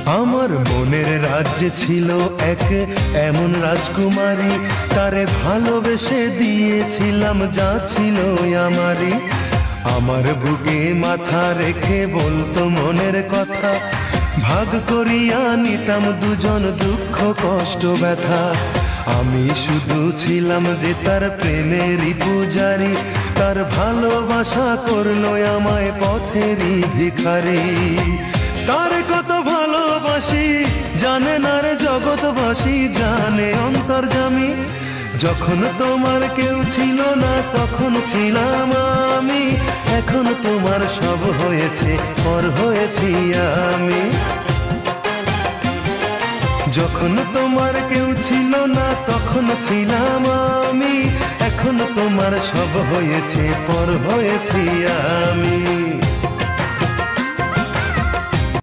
আমার মনের রাজ্যে ছিল এক এমন রাজকুমারী, তারে ভালোবেসে দিয়েছিলাম যা ছিল আমারই। আমার বুকে মাথা রেখে বলতো মনের কথা, ভাগ করিয়া নিতাম দুজন দুঃখ কষ্ট ব্যথা। আমি শুধু ছিলাম যে তার প্রেমেরই পূজারি, তার ভালোবাসা করলো আমায় পথেরই ভিখারি। তার কত ভালোবাসি জানে না রে জগৎবাসী, জানে অন্তর্যামী। যখন তোমার কেউ ছিল না তখন ছিলাম আমি, এখন তোমার সব হয়েছে পর হয়েছি আমি। যখন তোমার কেউ ছিল না তখন ছিলাম আমি, এখন তোমার সব হয়েছে পর হয়েছি আমি।